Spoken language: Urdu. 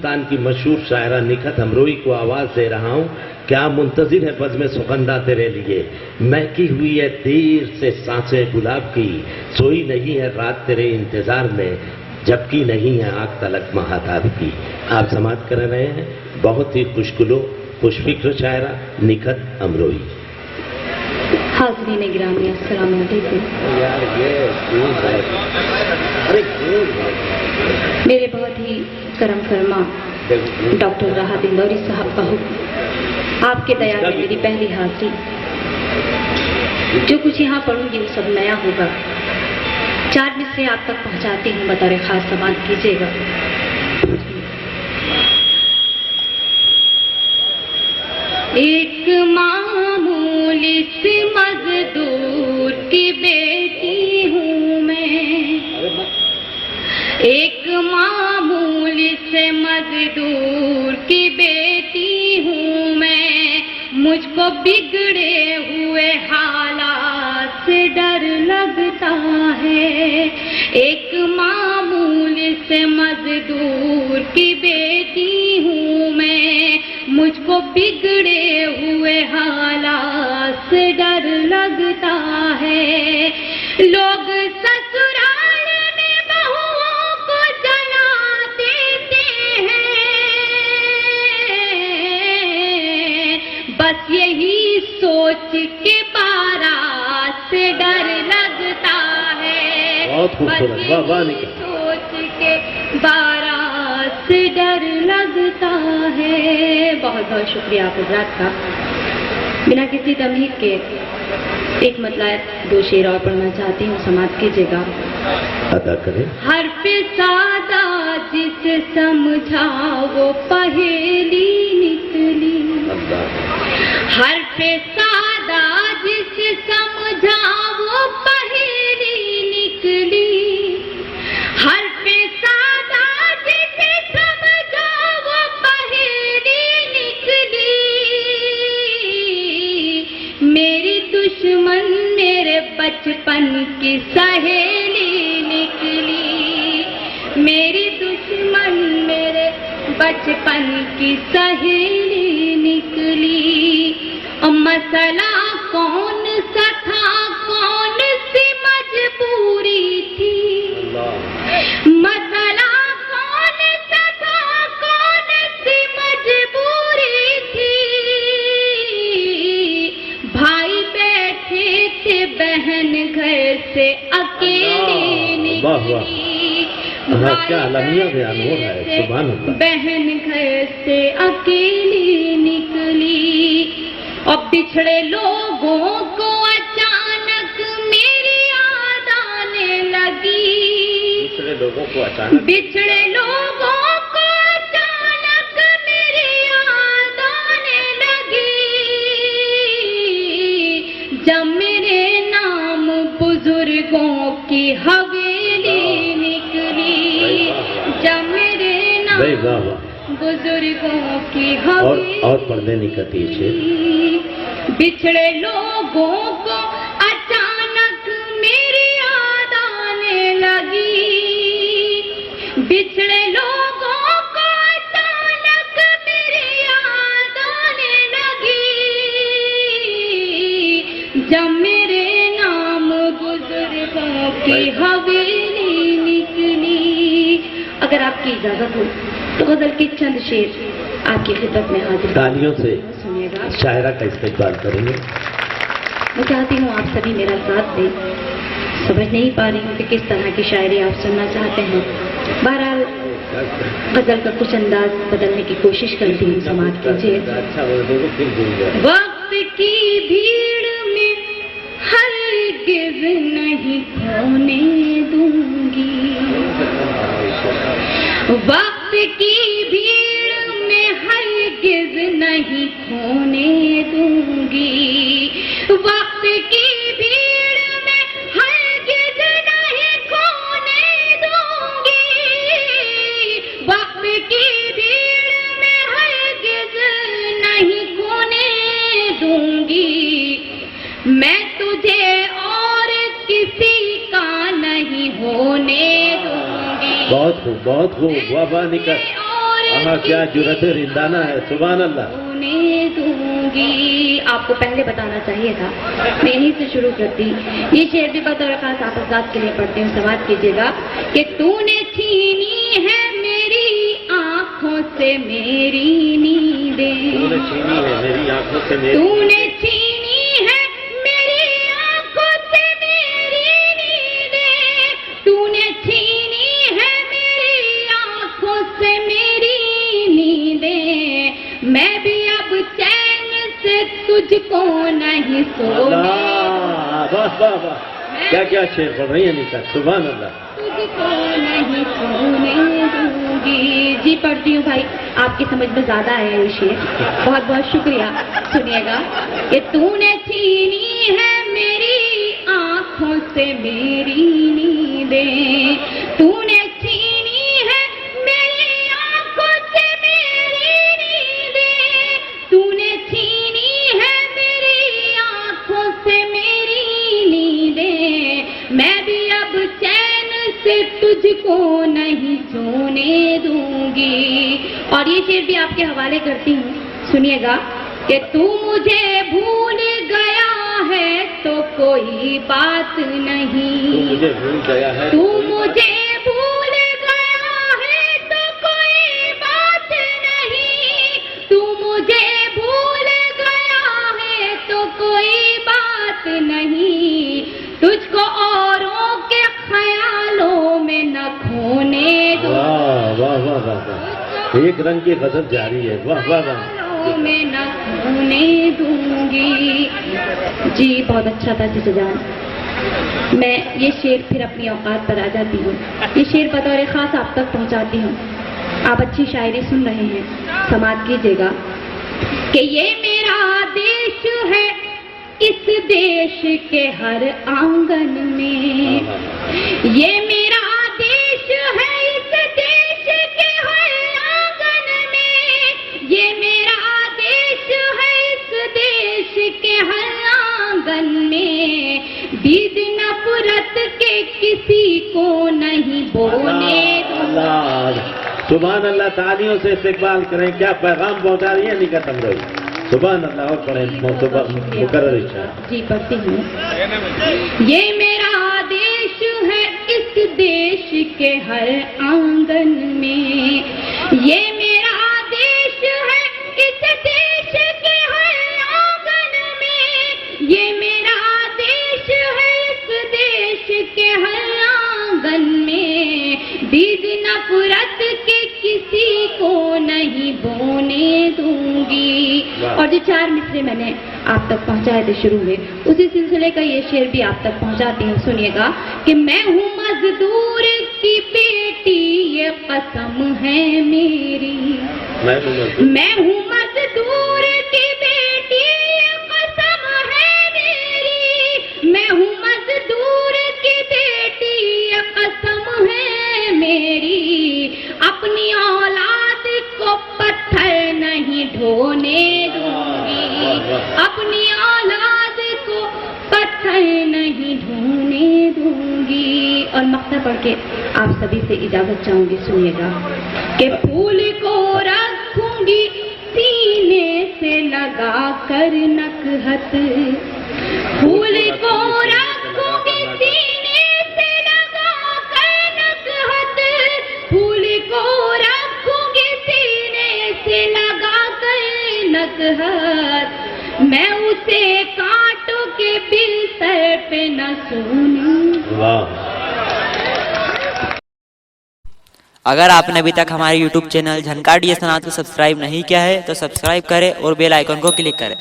ہندوستان کی مشہور شاعرہ نکھت امروئی کو آواز دے رہا ہوں. کیا منتظر ہے بزم سگندھا تیرے لیے، مہکی ہوئی ہے دیر سے سانسیں گلاب کی، سوئی نہیں ہے رات تیرے انتظار میں، جبکہ نہیں ہے آنکھ تلک مہتاب کی. آپ سماعت کر رہے ہیں بہت ہی خوشگلو خوش فکر شاعرہ نکھت امروئی. حاضرین گرامی السلام علیکم. میرے بہت ہی کرم فرما ڈاکٹر راحت اندوری صاحب کا حکم، آپ کے دیا میں میری پہلی حاضری. جو کچھ یہاں پڑھوں گی وہ سب نیا ہوگا. 4 مصرے آپ تک پہنچاتی ہوں، بطور خاص سماعت کیجیے گا. ایک معمولی سی مزدور کی بیٹی ہوں میں، ایک معمولی سے مزدور کی بیٹی ہوں میں، مجھ کو بگڑے ہوئے حالات سے ڈر لگتا ہے. ایک معمولی سے مزدور کی بیٹی ہوں میں، مجھ کو بگڑے ہوئے حالات سے ڈر لگتا ہے. لوگ سسرال میں بہوؤں کو جلا دیتے ہیں، بس یہی سوچ کے بارات سے ڈر لگتا ہے، بس یہی سوچ کے بارات سے ڈر لگتا ہے. بہت بہت شکریہ آپ حضرات کا. بنا کسی تمہید کے ایک مطلب 2 شعر اور پڑھنا چاہتی ہوں، سماعت کیجیے گا. ادا کریں. حرف سادہ جسے سمجھا وہ پہیلی نکلی، حرف سادہ جسے سمجھا وہ پہیلی نکلی، حرف سادہ جسے سمجھا وہ پہیلی نکلی. میری دشمن میرے بچپن کی سہیلی نکلی، میری دشمن میرے بچپن کی سہیلی نکلی. مسئلہ کون سا تھا، کون سی مجبوری تھی، مسئلہ کون سا تھا، کون سی مجبوری تھی. بھائی بیٹھے تھے بہن گھر سے اکیلی نکلی، بہن گھر سے اکیلی نکلی. اور بچھڑے لوگوں کو اچانک میری یاد آنے لگی، بچھڑے لوگوں کو اچانک میری یاد آنے لگی. جب میرے نام بزرگوں کی حویلی نکلی، جب میرے نام بزرگوں کی حویلی، اور پردے نکلتی ہے. بچھڑے لوگوں کو اچانک میری یاد آنے لگی، بچھڑے لوگوں کو اچانک میری یاد آنے لگی. جب میرے نام بزرگوں کی حویلی نکلی. اگر آپ کی اجازت ہو تو غزل کے چند شعر آپ کی خدمت میں حاضر. تالیوں سے شاعرہ کا استقبال کریں گے. میں چاہتی ہوں آپ سبھی میرا ساتھ دیں. سمجھ نہیں پا رہی ہوں کہ کس طرح کی شاعری آپ سننا چاہتے ہیں. بہرحال غزل کا کچھ انداز بدلنے کی کوشش کرتی ہوں، سماعت کیجیے. وقت کی بھیڑ میں ہرگز نہیں کھونے دوں گی، وقت کی بھیڑ میں ہرگز نہیں کھونے دوں گی، وقت کی بھیڑ میں ہرگز نہیں کھونے دوں گی، وقت کی بھیڑ میں ہرگز نہیں کھونے دوں گی. میں تجھے اور کسی کا نہیں ہونے دوں گی. بہت خوب، بہت خوب. واہ واہ نکھت. اور کیا جرأت رندانہ ہے، سبحان اللہ. دونگی. آپ کو پہلے بتانا چاہیے تھا، میں یہیں سے شروع کرتی. یہ شعر بھی بطور خاص آپ حضرات کے لیے پڑھتی ہوں، سماعت کیجیے گا کہ تو نے چھینی ہے میری آنکھوں سے میری نیندیں، تو نے چھینی ہے میری آنکھوں سے میری، تو نے چھینی ہے میری آنکھوں سے میری نیندیں، تو نے چھینی ہے میری آنکھوں سے میری نیندیں، میں بھی اب چین سے تجھ کو نہیں سونے، واہ واہ واہ، کیا کیا شعر پڑھ رہی ہیں نکا، سبحان اللہ. تجھ کو نہیں سونے دوں گی. جی پڑھتی ہوں بھائی، آپ کی سمجھ میں زیادہ آیا یہ شعر، بہت بہت شکریہ. سنیے گا کہ تو نے چھینی ہے میری آنکھوں سے میری نیندیں، تو نے چھینی ہے میری آنکھوں سے میری نیندیں، تو نے چھینی ہے میری آنکھوں سے میری نیندیں، میں بھی اب چین سے تجھ کو نہیں سونے دوں گی. اور یہ شعر بھی آپ کے حوالے کرتی ہوں، سنیے گا کہ تو مجھے بھول گیا ہے تو کوئی بات تو نہیں، مجھے بھول گیا ہے، تو مجھے بھول گیا ہے تو کوئی بات نہیں، تو مجھے بھول گیا ہے تو کوئی بات نہیں، تجھ کو اوروں کے خیالوں میں نہ کھونے دوں، واہ واہ واہ واہ واہ، ایک رنگ کی غزل جاری ہے، واہ واہ واہ. خیالوں میں نہ کھونے دوں گی. جی بہت اچھا تھا جی جان. میں یہ شعر پھر اپنی اوقات پر آ جاتی ہوں، یہ شعر بطور خاص آپ تک پہنچاتی ہوں. آپ اچھی شاعری سن رہے ہیں، سماعت کیجیے گا کہ یہ میرا دیش ہے، اس دیش کے ہر آنگن میں، یہ میرا دیش ہے، اس دیش کے ہر آنگن میں، یہ میرا دیش ہے، اس دیش کے ہر آنگن میں، دید نفرت کے کسی کو نہیں بونے دوں. اللہ سبحان اللہ. تالیوں سے استقبال کریں. کیا پیغام پہنچا رہی ہے نکا تمروئی، سبحان اللہ. اور پڑھیں مقرر اشارہ. جی پڑھتی ہوں. یہ میرا دیش ہے، اس دیش کے ہر آنگن میں، یہ میرا دیش ہے، اس دیش کے ہر آنگن میں، یہ میرا دیش ہے، اس دیش کے ہر آنگن میں، دید نفرت کے کسی کو نہیں بونے دوں گی. اور جو 4 مصرے میں نے آپ تک پہنچائے تھے شروع میں، اسی سلسلے کا یہ شعر بھی آپ تک پہنچاتی ہوں. سنیے گا کہ میں ہوں مزدور کی بیٹی، یہ قسم ہے میری، میں ہوں مزدور کی بیٹی، یہ قسم ہے میری، میں ہوں مزدور کی بیٹی، یہ قسم ہے میری، اپنی اولاد کو پتھر نہیں ڈھونے دوں گی، اپنی اولاد کو پتھر نہیں ڈھونے دوں گی. اور مقطع پڑھ کے آپ سبھی سے اجازت چاہوں گی. سنیے گا کہ پھول کو رکھوں گی سینے سے لگا کر نکہت، پھول کو رکھوں گی سینے سے لگا کر نکہت، پھول کو رکھوں گی سینے سے لگا کر نکہت، میں اسے کانٹوں کے بستر پہ نہ سونوں. واہ. اگر آپ نے ابھی تک ہمارے YouTube چینل جھنکار ڈی سنات کو سبسکرائب نہیں کیا ہے تو سبسکرائب کریں اور بیل آئیکن کو کلک کریں.